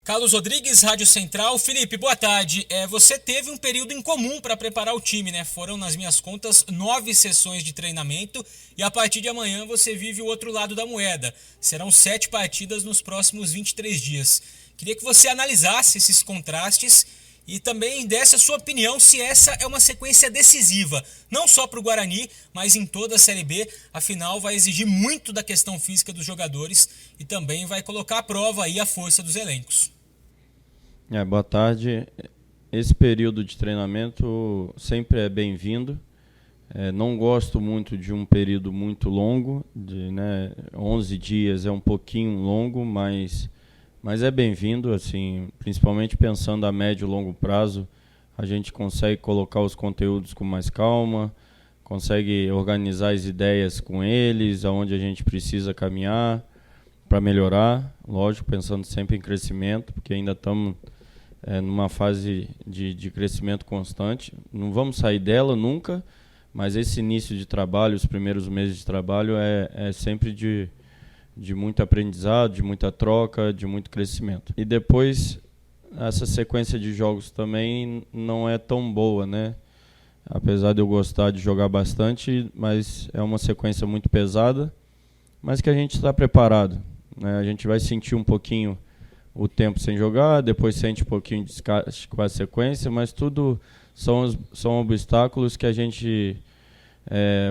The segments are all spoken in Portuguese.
Carlos Rodrigues, Rádio Central. Felipe, boa tarde. Você teve um período incomum para preparar o time, né? Foram, nas minhas contas, 9 sessões de treinamento e a partir de amanhã você vive o outro lado da moeda. Serão 7 partidas nos próximos 23 dias. Queria que você analisasse esses contrastes e também desse a sua opinião se essa é uma sequência decisiva, não só para o Guarani, mas em toda a Série B. Afinal, vai exigir muito da questão física dos jogadores e também vai colocar à prova aí a força dos elencos. Boa tarde. Esse período de treinamento sempre é bem-vindo. Não gosto muito de um período muito longo, 11 dias é um pouquinho longo, mas é bem-vindo, assim, principalmente pensando a médio e longo prazo. A gente consegue colocar os conteúdos com mais calma, consegue organizar as ideias com eles, aonde a gente precisa caminhar para melhorar, lógico, pensando sempre em crescimento, porque ainda estamos numa fase de crescimento constante. Não vamos sair dela nunca, mas esse início de trabalho, os primeiros meses de trabalho é sempre de muito aprendizado, de muita troca, de muito crescimento. E depois, essa sequência de jogos também não é tão boa, né? Apesar de eu gostar de jogar bastante, mas é uma sequência muito pesada, mas que a gente está preparado, né? A gente vai sentir um pouquinho o tempo sem jogar, depois sente um pouquinho de desgaste com a sequência, mas tudo são obstáculos que a gente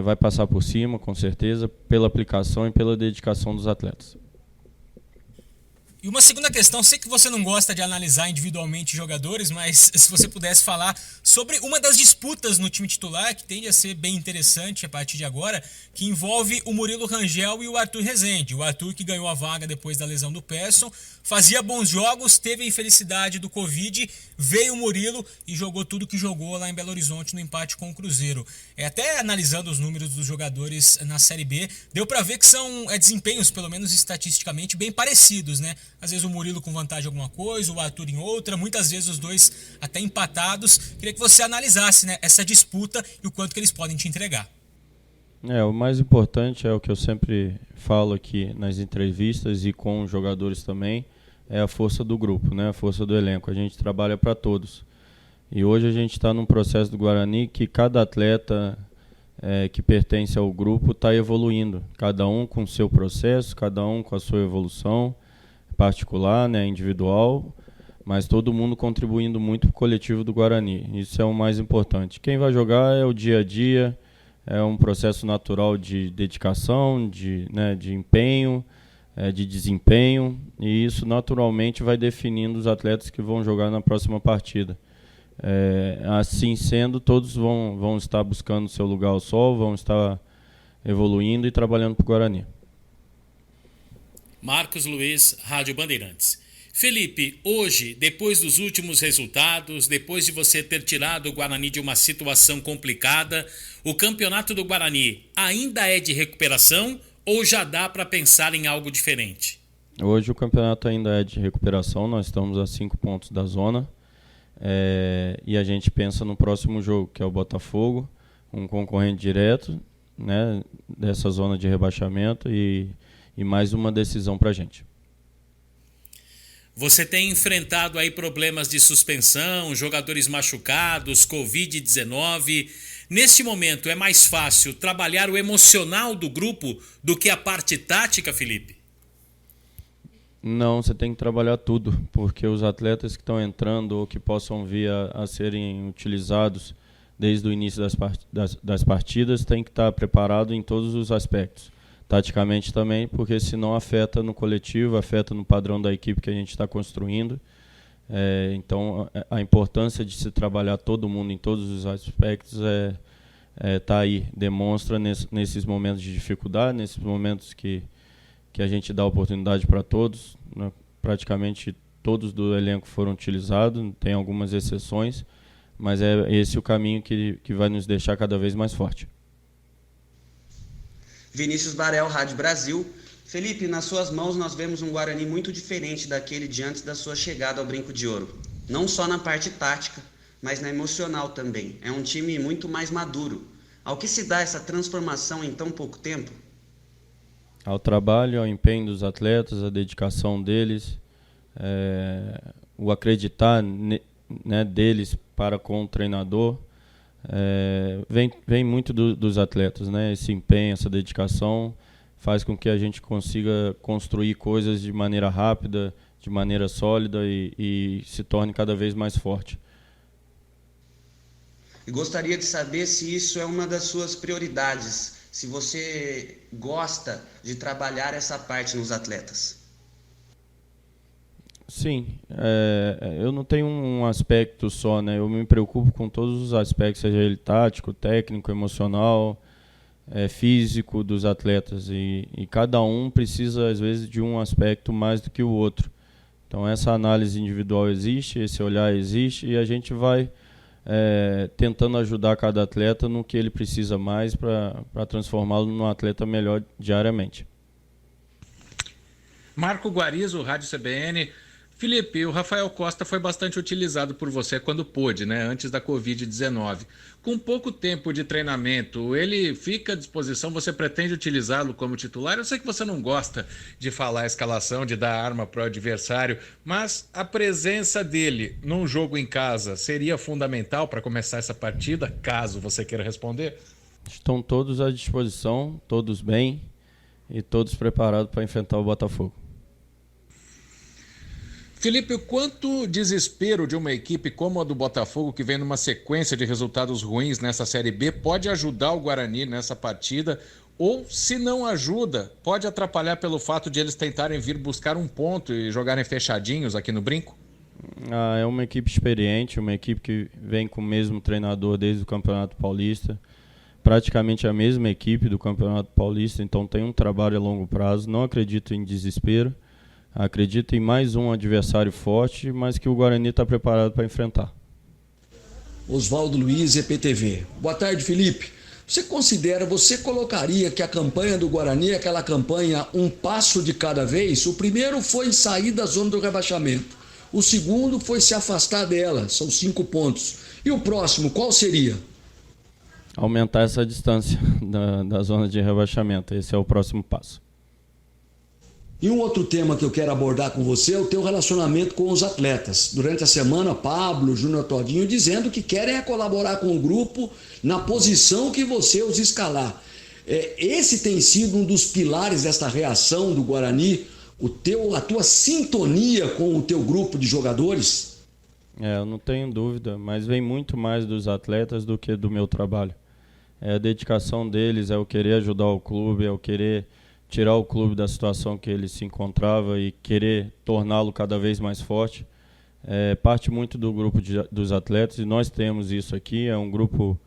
vai passar por cima, com certeza, pela aplicação e pela dedicação dos atletas. E uma segunda questão, sei que você não gosta de analisar individualmente jogadores, mas se você pudesse falar sobre uma das disputas no time titular, que tende a ser bem interessante a partir de agora, que envolve o Murilo Rangel e o Arthur Rezende. O Arthur, que ganhou a vaga depois da lesão do Persson, fazia bons jogos, teve a infelicidade do Covid, veio o Murilo e jogou tudo que jogou lá em Belo Horizonte no empate com o Cruzeiro. Até analisando os números dos jogadores na Série B, deu para ver que são desempenhos, pelo menos estatisticamente, bem parecidos, né? Às vezes o Murilo com vantagem em alguma coisa, o Arthur em outra, muitas vezes os dois até empatados. Queria que você analisasse, né, essa disputa e o quanto que eles podem te entregar. O mais importante é o que eu sempre falo aqui nas entrevistas e com os jogadores também, é a força do grupo, né? A força do elenco. A gente trabalha para todos. E hoje a gente está num processo do Guarani que cada atleta que pertence ao grupo está evoluindo. Cada um com o seu processo, cada um com a sua evolução particular, né, individual, mas todo mundo contribuindo muito para o coletivo do Guarani. Isso é o mais importante. Quem vai jogar é o dia a dia, é um processo natural de dedicação, de empenho, de desempenho, e isso naturalmente vai definindo os atletas que vão jogar na próxima partida. Assim sendo, todos vão estar buscando seu lugar ao sol, vão estar evoluindo e trabalhando para o Guarani. Marcos Luiz, Rádio Bandeirantes. Felipe, hoje, depois dos últimos resultados, depois de você ter tirado o Guarani de uma situação complicada, o campeonato do Guarani ainda é de recuperação ou já dá para pensar em algo diferente? Hoje o campeonato ainda é de recuperação, nós estamos a 5 pontos da zona e a gente pensa no próximo jogo, que é o Botafogo, um concorrente direto, né, dessa zona de rebaixamento e mais uma decisão para a gente. Você tem enfrentado aí problemas de suspensão, jogadores machucados, Covid-19. Neste momento é mais fácil trabalhar o emocional do grupo do que a parte tática, Felipe? Não, você tem que trabalhar tudo, porque os atletas que estão entrando ou que possam vir a serem utilizados desde o início das partidas têm que estar preparado em todos os aspectos. Taticamente também, porque senão afeta no coletivo, afeta no padrão da equipe que a gente está construindo. Então, a importância de se trabalhar todo mundo em todos os aspectos tá aí, demonstra nesses momentos de dificuldade, nesses momentos que a gente dá oportunidade para todos, né? Praticamente todos do elenco foram utilizados, tem algumas exceções, mas é esse o caminho que vai nos deixar cada vez mais forte. Vinícius Barel, Rádio Brasil. Felipe, nas suas mãos nós vemos um Guarani muito diferente daquele de antes da sua chegada ao Brinco de Ouro. Não só na parte tática, mas na emocional também. É um time muito mais maduro. Ao que se dá essa transformação em tão pouco tempo? Ao trabalho, ao empenho dos atletas, à dedicação deles, o acreditar né, deles para com o treinador, vem muito dos atletas, né? Esse empenho, essa dedicação faz com que a gente consiga construir coisas de maneira rápida, de maneira sólida e se torne cada vez mais forte. E gostaria de saber se isso é uma das suas prioridades, se você gosta de trabalhar essa parte nos atletas. Sim, eu não tenho um aspecto só, né? Eu me preocupo com todos os aspectos, seja ele tático, técnico, emocional, físico dos atletas. E cada um precisa, às vezes, de um aspecto mais do que o outro. Então, essa análise individual existe, esse olhar existe, e a gente vai tentando ajudar cada atleta no que ele precisa mais para transformá-lo num atleta melhor diariamente. Marco Guarizo, Rádio CBN. Felipe, o Rafael Costa foi bastante utilizado por você quando pôde, né, antes da Covid-19. Com pouco tempo de treinamento, ele fica à disposição? Você pretende utilizá-lo como titular? Eu sei que você não gosta de falar a escalação, de dar arma para o adversário, mas a presença dele num jogo em casa seria fundamental para começar essa partida, caso você queira responder? Estão todos à disposição, todos bem e todos preparados para enfrentar o Botafogo. Felipe, o quanto desespero de uma equipe como a do Botafogo, que vem numa sequência de resultados ruins nessa Série B, pode ajudar o Guarani nessa partida? Ou, se não ajuda, pode atrapalhar pelo fato de eles tentarem vir buscar um ponto e jogarem fechadinhos aqui no Brinco? É uma equipe experiente, uma equipe que vem com o mesmo treinador desde o Campeonato Paulista. Praticamente a mesma equipe do Campeonato Paulista, então tem um trabalho a longo prazo. Não acredito em desespero. Acredito em mais um adversário forte, mas que o Guarani está preparado para enfrentar. Oswaldo Luiz, EPTV. Boa tarde, Felipe. Você colocaria que a campanha do Guarani é aquela campanha um passo de cada vez? O primeiro foi sair da zona do rebaixamento. O segundo foi se afastar dela, são 5 pontos. E o próximo, qual seria? Aumentar essa distância da zona de rebaixamento. Esse é o próximo passo. E um outro tema que eu quero abordar com você é o teu relacionamento com os atletas. Durante a semana, Pablo, Júnior Todinho dizendo que querem colaborar com o grupo na posição que você os escalar. Esse tem sido um dos pilares desta reação do Guarani, a tua sintonia com o teu grupo de jogadores? Eu não tenho dúvida, mas vem muito mais dos atletas do que do meu trabalho. É a dedicação deles, é o querer ajudar o clube, é o querer tirar o clube da situação que ele se encontrava e querer torná-lo cada vez mais forte. Parte muito do grupo dos atletas, e nós temos isso aqui, é um grupo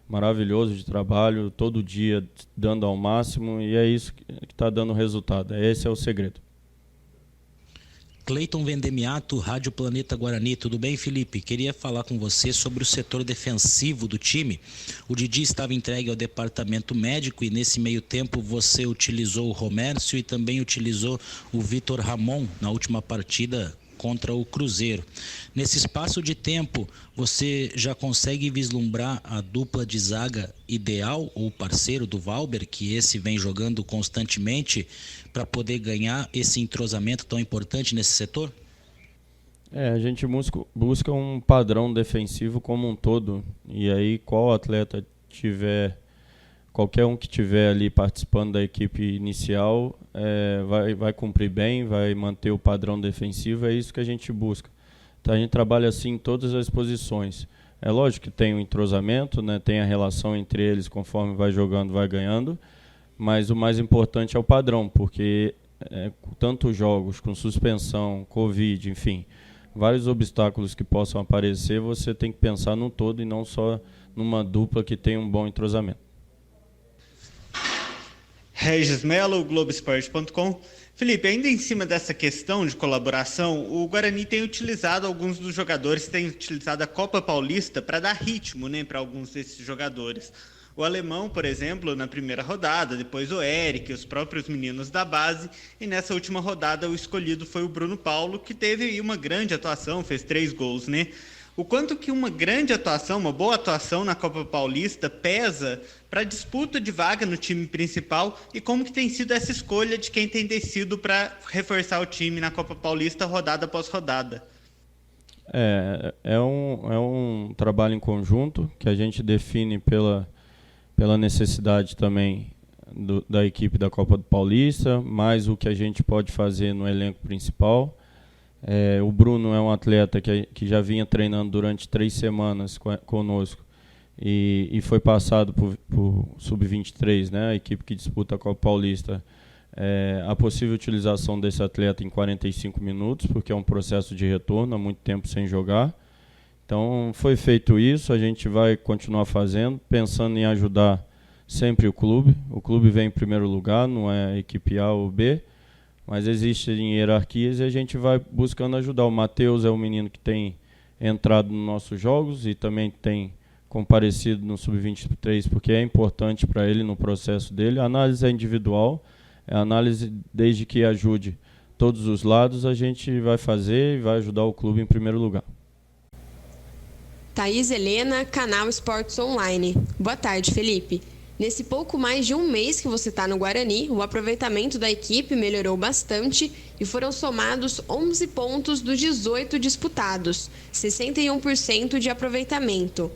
maravilhoso de trabalho, todo dia dando ao máximo, e é isso que está dando resultado. Esse é o segredo. Cleiton Vendemiato, Rádio Planeta Guarani. Tudo bem, Felipe? Queria falar com você sobre o setor defensivo do time. O Didi estava entregue ao departamento médico e nesse meio tempo você utilizou o Romércio e também utilizou o Vitor Ramon na última partida contra o Cruzeiro. Nesse espaço de tempo, você já consegue vislumbrar a dupla de zaga ideal ou parceiro do Valber, que esse vem jogando constantemente, para poder ganhar esse entrosamento tão importante nesse setor? A gente busca um padrão defensivo como um todo, e aí qualquer um que tiver ali participando da equipe inicial vai cumprir bem, vai manter o padrão defensivo, é isso que a gente busca. Então a gente trabalha assim em todas as posições. É lógico que tem o entrosamento, né, tem a relação entre eles conforme vai jogando, vai ganhando, mas o mais importante é o padrão, porque tantos jogos com suspensão, Covid, enfim, vários obstáculos que possam aparecer, você tem que pensar no todo e não só numa dupla que tem um bom entrosamento. Regis Melo, Globoesporte.com. Felipe, ainda em cima dessa questão de colaboração, o Guarani tem utilizado, alguns dos jogadores têm utilizado a Copa Paulista para dar ritmo, né, para alguns desses jogadores. O Alemão, por exemplo, na primeira rodada, depois o Eric, os próprios meninos da base, e nessa última rodada o escolhido foi o Bruno Paulo, que teve uma grande atuação, fez 3 gols, né? O quanto que uma grande atuação, uma boa atuação na Copa Paulista pesa para a disputa de vaga no time principal e como que tem sido essa escolha de quem tem descido para reforçar o time na Copa Paulista rodada após rodada? É um trabalho em conjunto que a gente define pela necessidade também da equipe da Copa do Paulista, mais o que a gente pode fazer no elenco principal. O Bruno é um atleta que já vinha treinando durante 3 semanas conosco e foi passado por Sub-23, né, a equipe que disputa a Copa Paulista. A possível utilização desse atleta em 45 minutos, porque é um processo de retorno, há muito tempo sem jogar. Então foi feito isso, a gente vai continuar fazendo, pensando em ajudar sempre o clube. O clube vem em primeiro lugar, não é a equipe A ou B, mas existem hierarquias e a gente vai buscando ajudar. O Matheus é um menino que tem entrado nos nossos jogos e também tem comparecido no Sub-23, porque é importante para ele no processo dele. A análise é individual, a análise desde que ajude todos os lados, a gente vai fazer e vai ajudar o clube em primeiro lugar. Thaís Helena, Canal Esportes Online. Boa tarde, Felipe. Nesse pouco mais de um mês que você está no Guarani, o aproveitamento da equipe melhorou bastante e foram somados 11 pontos dos 18 disputados, 61% de aproveitamento.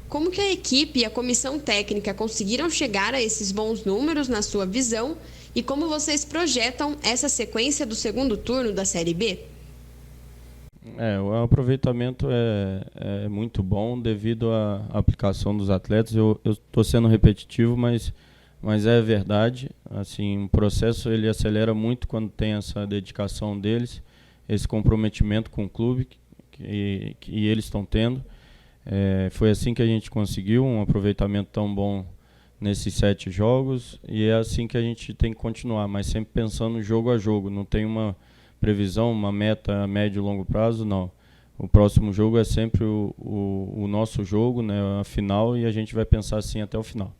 Como que a equipe e a comissão técnica conseguiram chegar a esses bons números na sua visão e como vocês projetam essa sequência do segundo turno da Série B? O aproveitamento é muito bom devido à aplicação dos atletas. Eu estou sendo repetitivo, mas é verdade. Assim, o processo ele acelera muito quando tem essa dedicação deles, esse comprometimento com o clube que eles estão tendo. Foi assim que a gente conseguiu um aproveitamento tão bom nesses 7 jogos e é assim que a gente tem que continuar, mas sempre pensando jogo a jogo. Não tem uma previsão, uma meta a médio e longo prazo, não. O próximo jogo é sempre o nosso jogo, né, a final, e a gente vai pensar assim até o final.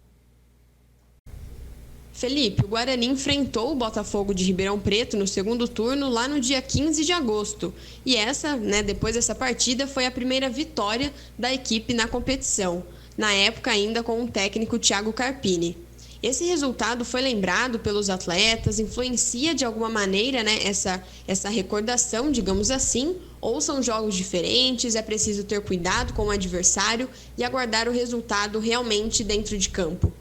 Felipe, o Guarani enfrentou o Botafogo de Ribeirão Preto no segundo turno lá no dia 15 de agosto. E depois dessa partida, foi a primeira vitória da equipe na competição. Na época ainda com o técnico Thiago Carpini. Esse resultado foi lembrado pelos atletas, influencia de alguma maneira, né, essa recordação, digamos assim, ou são jogos diferentes, é preciso ter cuidado com o adversário e aguardar o resultado realmente dentro de campo?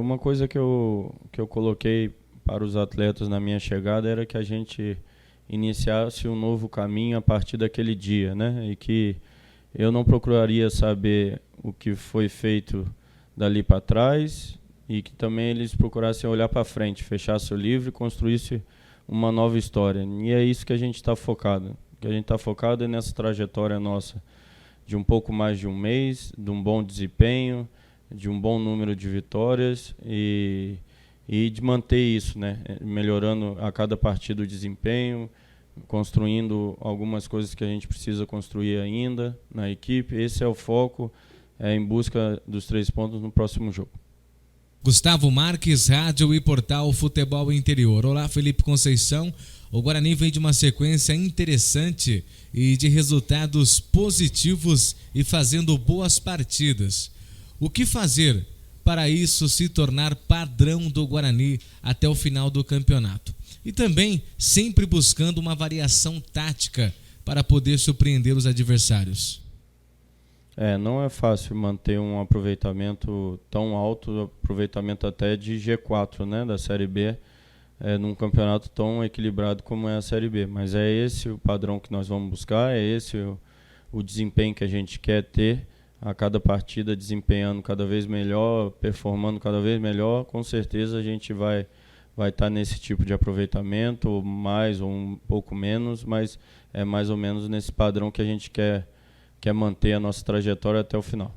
Uma coisa que eu coloquei para os atletas na minha chegada era que a gente iniciasse um novo caminho a partir daquele dia, né, e que eu não procuraria saber o que foi feito dali para trás, e que também eles procurassem olhar para frente, fechassem o livro e construíssem uma nova história. E é isso que a gente está focado. O que a gente está focado é nessa trajetória nossa de um pouco mais de um mês, de um bom desempenho, de um bom número de vitórias e de manter isso, né? Melhorando a cada partida o desempenho, construindo algumas coisas que a gente precisa construir ainda na equipe. Esse é o foco, em busca dos 3 pontos no próximo jogo. Gustavo Marques, Rádio e Portal Futebol Interior. Olá, Felipe Conceição. O Guarani vem de uma sequência interessante e de resultados positivos e fazendo boas partidas. O que fazer para isso se tornar padrão do Guarani até o final do campeonato? E também sempre buscando uma variação tática para poder surpreender os adversários. Não é fácil manter um aproveitamento tão alto, aproveitamento até de G4, né, da Série B, num campeonato tão equilibrado como é a Série B. Mas é esse o padrão que nós vamos buscar, é esse o desempenho que a gente quer ter a cada partida, desempenhando cada vez melhor, performando cada vez melhor. Com certeza a gente vai estar nesse tipo de aproveitamento, ou mais ou um pouco menos, mas é mais ou menos nesse padrão que a gente quer manter a nossa trajetória até o final.